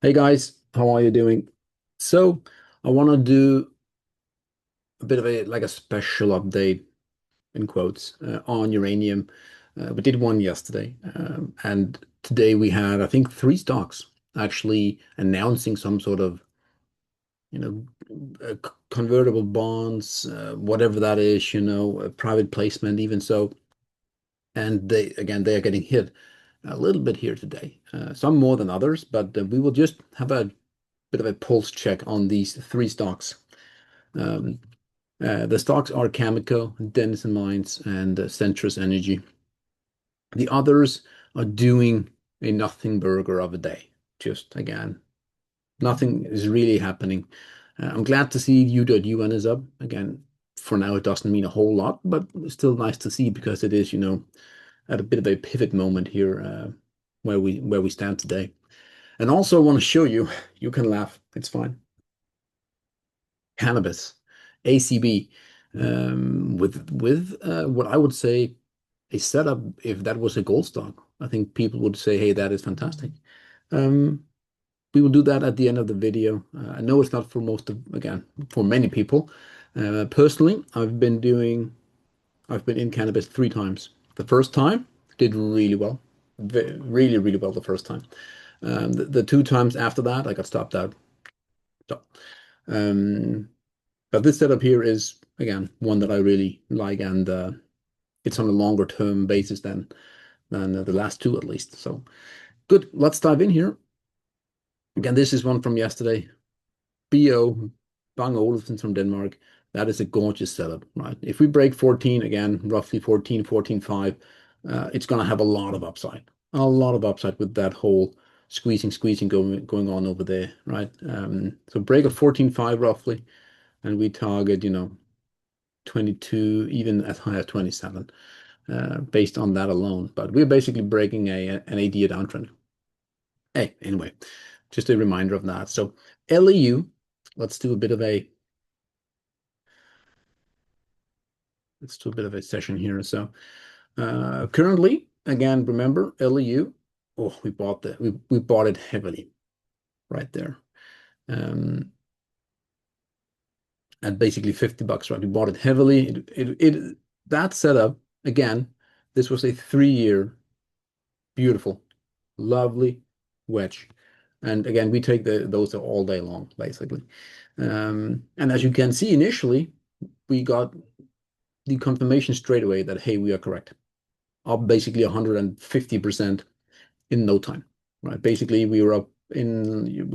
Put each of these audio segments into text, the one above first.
Hey guys, how are you doing? So I want to do a bit of a special update in quotes on uranium. We did one yesterday, and today we had I think three stocks actually announcing some sort of you know convertible bonds, whatever that is, a private placement even so. And they are getting hit a little bit here today, some more than others, but we will just have a bit of a pulse check on these three stocks. Um, the stocks are Cameco, Dennison Mines, and Centrus Energy. The others are doing a nothing burger of a day. Just again, nothing is really happening. I'm glad to see U.UN is up. Again, for now, it doesn't mean a whole lot, but it's still nice to see because it is, at a bit of a pivot moment here where we stand today. And also, I want to show you, you can laugh, it's fine. Cannabis, ACB, with what I would say a setup. If that was a gold stock, I think people would say, "Hey, that is fantastic." Um, we will do that at the end of the video. I know it's not for for many people. Personally, I've been in cannabis three times. The first time did really well, really, really well the first time. The two times after that, I got stopped out. So, um, But this setup here is, again, one that I really like, and it's on a longer term basis than the last two at least. So good. Let's dive in here. Again, this is one from yesterday. BO Bang Olufsen from Denmark. That is a gorgeous setup, right? If we break 14 again, roughly 14, 14.5, it's going to have a lot of upside. A lot of upside with that whole squeezing going on over there, right? So break of 14.5 roughly, and we target, 22, even as high as 27, based on that alone. But we're basically breaking an 8-year downtrend. Hey, anyway, just a reminder of that. So LEU, let's do a bit of a session here. So currently, again, remember LEU. Oh, we bought it heavily right there. At basically $50, right? We bought it heavily. That setup, again, this was a 3-year beautiful, lovely wedge. And again, we take those all day long, basically. And as you can see initially, we got the confirmation straight away that, hey, we are correct. Up basically 150% in no time, right? Basically, we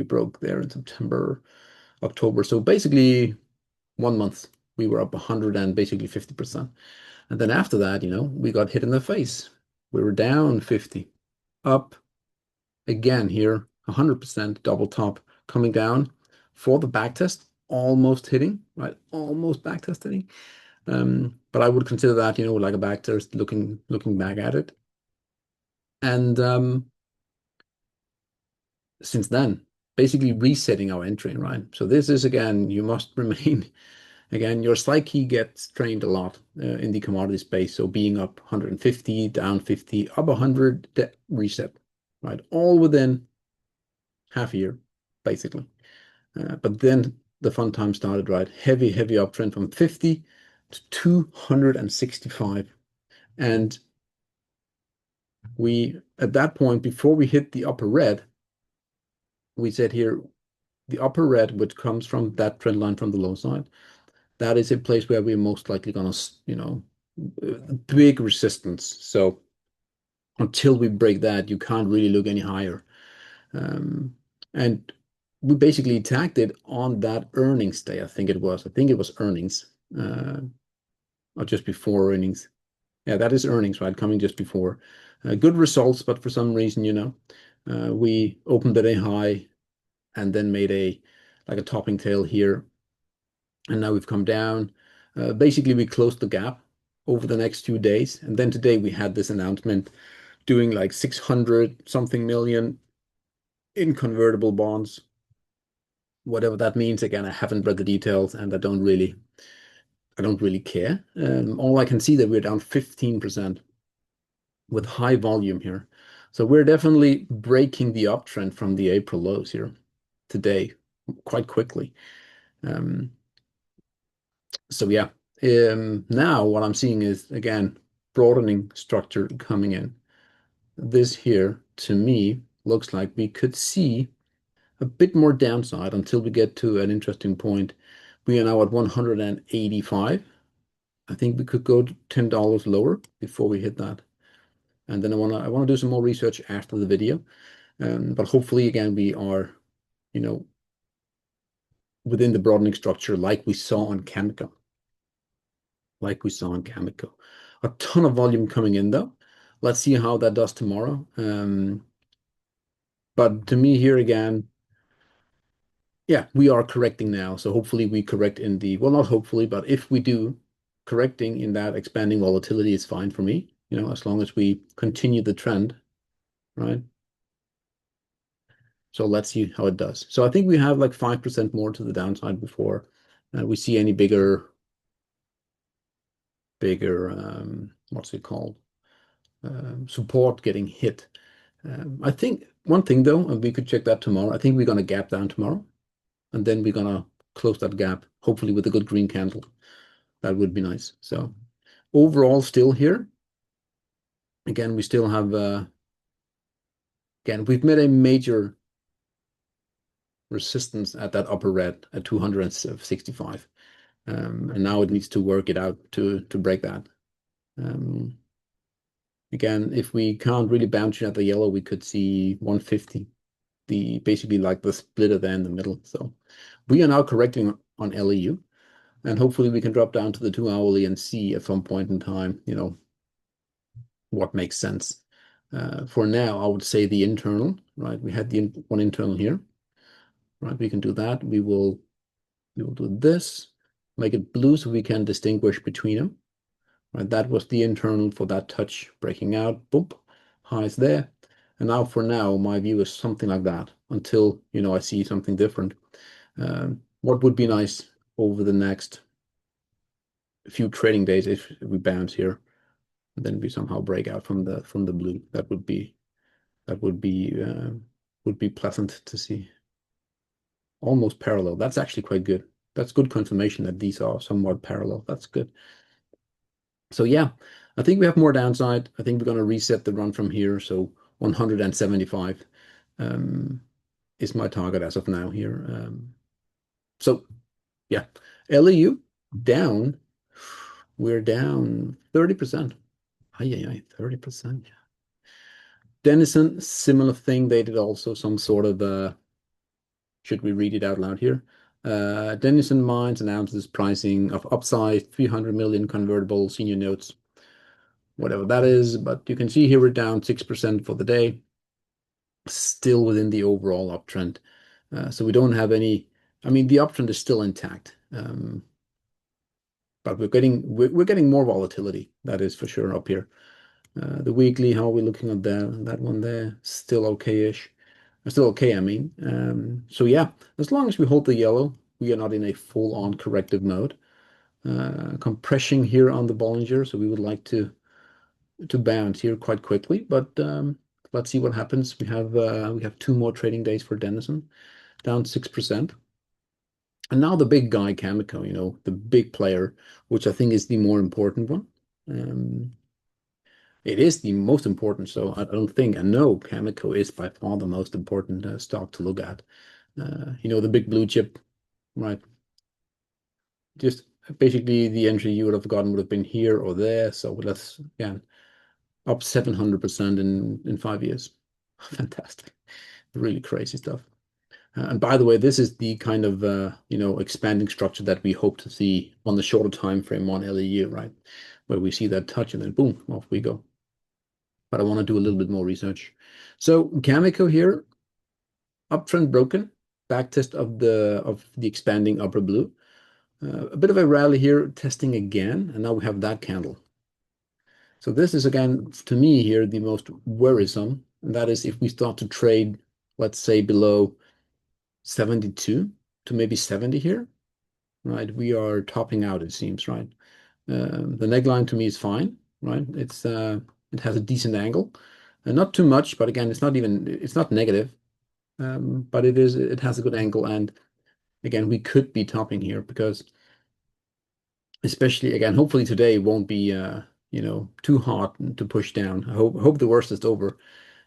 broke there in September, October. So basically 1 month, we were up 100 and basically 50%. And then after that, we got hit in the face. We were down 50, up again here, 100% double top coming down for the back test, almost hitting, right? Almost back test hitting. But I would consider that, like a back test looking back at it. And since then, basically resetting our entry, right? So this is again, you must remain again, your psyche gets trained a lot in the commodity space. So being up 150, down 50, up 100, reset, right? All within half a year, basically. But then the fun time started, right? Heavy uptrend from 50 to 265. And at that point, before we hit the upper red, we said here, the upper red, which comes from that trend line from the low side, that is a place where we're most likely going to, big resistance. So until we break that, you can't really look any higher. And we basically tagged it on that earnings day. I think it was earnings, or just before earnings. Yeah, that is earnings, right? Coming just before. Good results, but for some reason, we opened at a high and then made a topping tail here. And now we've come down. Basically, we closed the gap over the next 2 days. And then today we had this announcement doing like 600 something million in convertible bonds. Whatever that means. Again, I haven't read the details and I don't really care. All I can see that we're down 15% with high volume here. So we're definitely breaking the uptrend from the April lows here today quite quickly. So yeah, now what I'm seeing is, again, broadening structure coming in. This here, to me, looks like we could see a bit more downside until we get to an interesting point. We are now at 185. I think we could go to $10 lower before we hit that. And then I wanna do some more research after the video. But hopefully, again, we are, you know, within the broadening structure like we saw on Cameco. A ton of volume coming in though. Let's see how that does tomorrow. But to me here again, yeah, we are correcting now. So hopefully we correct in the, well, not hopefully, but if we do, correcting in that expanding volatility is fine for me, as long as we continue the trend, right? So let's see how it does. So I think we have like 5% more to the downside before we see any bigger, what's it called? Support getting hit. I think one thing though, and we could check that tomorrow, I think we're going to gap down tomorrow, and then we're going to close that gap, hopefully with a good green candle. That would be nice. So overall, still here. Again, we still have, again, we've made a major resistance at that upper red at 265. And now it needs to work it out to break that. Again, if we can't really bounce at the yellow, we could see 150, basically like the splitter there in the middle. So we are now correcting on LEU, and hopefully we can drop down to the 2-hourly and see at some point in time, what makes sense. For now, I would say the internal, right? We had the one internal here, right? We can do that. We will do this, make it blue so we can distinguish between them. Right, that was the internal for that touch breaking out. Boom, highs there. And now for now, my view is something like that until, I see something different. What would be nice over the next few trading days if we bounce here, and then we somehow break out from the blue. That would be pleasant to see. Almost parallel. That's actually quite good. That's good confirmation that these are somewhat parallel. That's good. So yeah, I think we have more downside. I think we're going to reset the run from here. So 175 is my target as of now here. So yeah, LEU down. We're down 30%. 30%. Dennison, similar thing. They did also some sort of, should we read it out loud here? Dennison Mines announces pricing of upside 300 million convertible senior notes, whatever that is. But you can see here we're down 6% for the day, still within the overall uptrend. So we don't have any, the uptrend is still intact. But we're getting more volatility, that is for sure up here. The weekly, how are we looking at that one there? Still okay-ish. Still okay, So yeah, as long as we hold the yellow, we are not in a full-on corrective mode. Compression here on the Bollinger, so we would like to bounce here quite quickly, but let's see what happens. We have 2 more trading days for Dennison, down 6%. And now the big guy, Cameco, the big player, which I think is the more important one. It is the most important, so I know Cameco is by far the most important stock to look at. The big blue chip, right? Just basically the entry you would have gotten would have been here or there. So let's, again, up 700% in 5 years. Fantastic. Really crazy stuff. And by the way, this is the kind of, expanding structure that we hope to see on the shorter time frame on LEU, right? Where we see that touch and then boom, off we go. But I want to do a little bit more research. So Cameco here, uptrend broken, back test of the expanding upper blue. A bit of a rally here, testing again, and now we have that candle. So this is, again, to me here, the most worrisome, and that is if we start to trade, let's say, below 72 to maybe 70 here, right? We are topping out, it seems, right? The neckline to me is fine, right? It has a decent angle. Not too much, but again, it's not negative, but it has a good angle. And again, we could be topping here because especially again, hopefully today won't be too hot to push down. I hope the worst is over.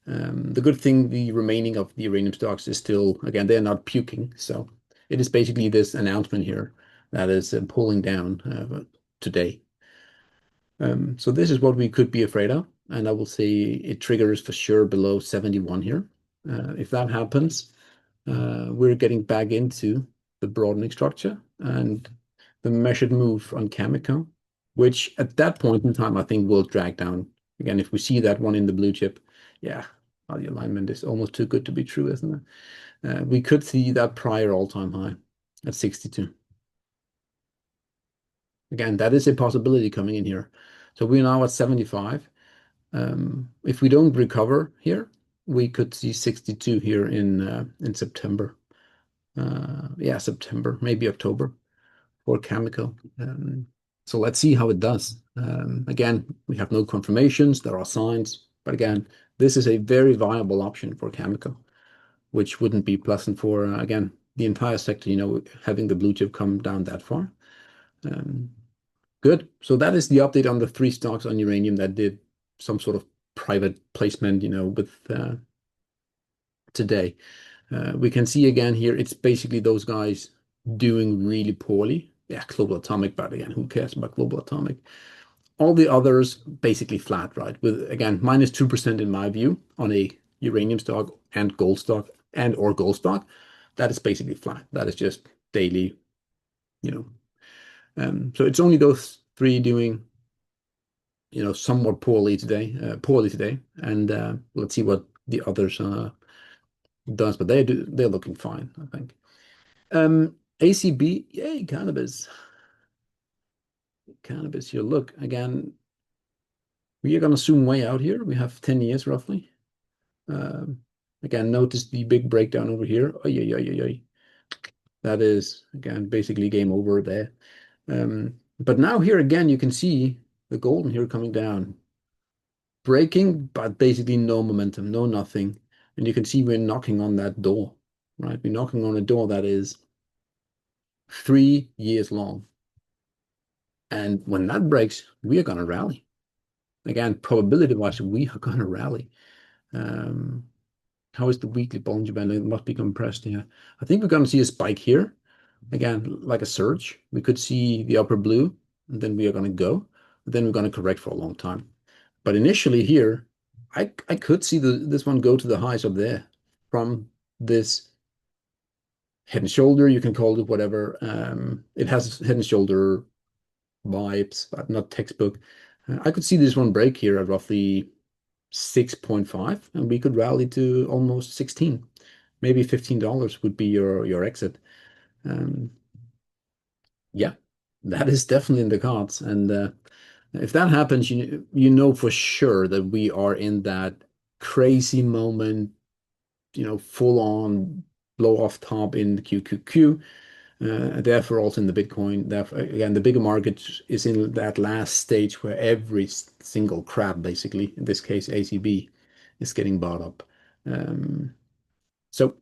The good thing, the remaining of the uranium stocks is still, again, they're not puking. So it is basically this announcement here that is pulling down today. So this is what we could be afraid of. And I will say it triggers for sure below 71 here. If that happens, we're getting back into the broadening structure and the measured move on Cameco, which at that point in time, I think will drag down. Again, if we see that one in the blue chip, yeah, well, the alignment is almost too good to be true, isn't it? We could see that prior all-time high at 62. Again, that is a possibility coming in here. So we're now at 75. If we don't recover here, we could see 62 here in September. Yeah, September, maybe October for Cameco. So let's see how it does. Again, we have no confirmations. There are signs, but again, this is a very viable option for Cameco, which wouldn't be pleasant for again the entire sector. Having the blue chip come down that far. Good. So that is the update on the three stocks on uranium that did some sort of private placement, with today. We can see again here, it's basically those guys doing really poorly. Yeah, Global Atomic, but again, who cares about Global Atomic? All the others basically flat, right? With again, -2% in my view on a uranium stock and gold stock or gold stock. That is basically flat. That is just daily, you know. So it's only those three doing, somewhat poorly today. And let's see what the others does, but they're looking fine, I think. ACB, yay, cannabis. Cannabis here. Look, again, we are going to zoom way out here. We have 10 years roughly. Again, notice the big breakdown over here. Oh, yeah. That is, again, basically game over there. But now here again, you can see the golden here coming down. Breaking, but basically no momentum, no nothing. And you can see we're knocking on that door, right? We're knocking on a door that is 3 years long. And when that breaks, we are going to rally. Again, probability-wise, we are going to rally. How is the weekly Bollinger Band? It must be compressed here. I think we're going to see a spike here. Again, like a surge. We could see the upper blue, and then we are going to go. Then we're going to correct for a long time. But initially here, I could see this one go to the highs up there from this head and shoulder. You can call it whatever. It has head and shoulder vibes, but not textbook. I could see this one break here at roughly 6.5, and we could rally to almost 16. Maybe $15 would be your exit. Yeah, that is definitely in the cards. And if that happens, you know for sure that we are in that crazy moment, full on blow off top in the QQQ. Therefore, also in the Bitcoin. Therefore, again, the bigger market is in that last stage where every single crab, basically, in this case, ACB, is getting bought up. So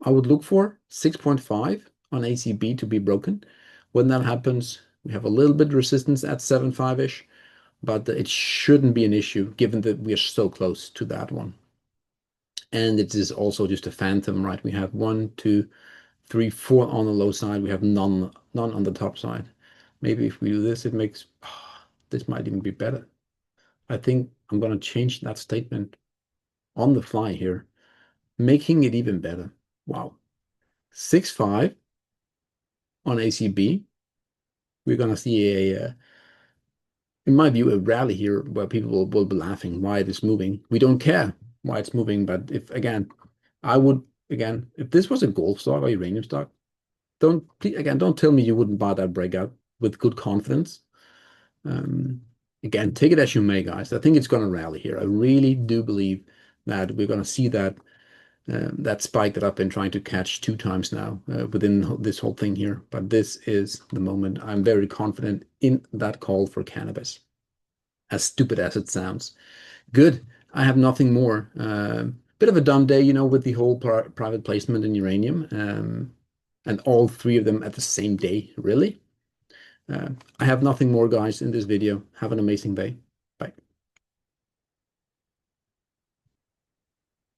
I would look for 6.5 on ACB to be broken. When that happens, we have a little bit of resistance at 7.5-ish, but it shouldn't be an issue given that we are so close to that one. And it is also just a phantom, right? We have 1, 2, 3, 4 on the low side. We have none on the top side. Maybe if we do this, it makes this might even be better. I think I'm going to change that statement on the fly here, making it even better. Wow. 6.5 on ACB. We're going to see in my view, a rally here where people will be laughing why it is moving. We don't care why it's moving, but if this was a gold stock or uranium stock, don't tell me you wouldn't buy that breakout with good confidence. Again, take it as you may, guys. I think it's going to rally here. I really do believe that we're going to see that spike that I've been trying to catch 2 times now within this whole thing here. But this is the moment. I'm very confident in that call for cannabis. As stupid as it sounds. Good. I have nothing more. Bit of a dumb day, with the whole private placement in uranium, and all three of them at the same day, really. I have nothing more, guys, in this video. Have an amazing day.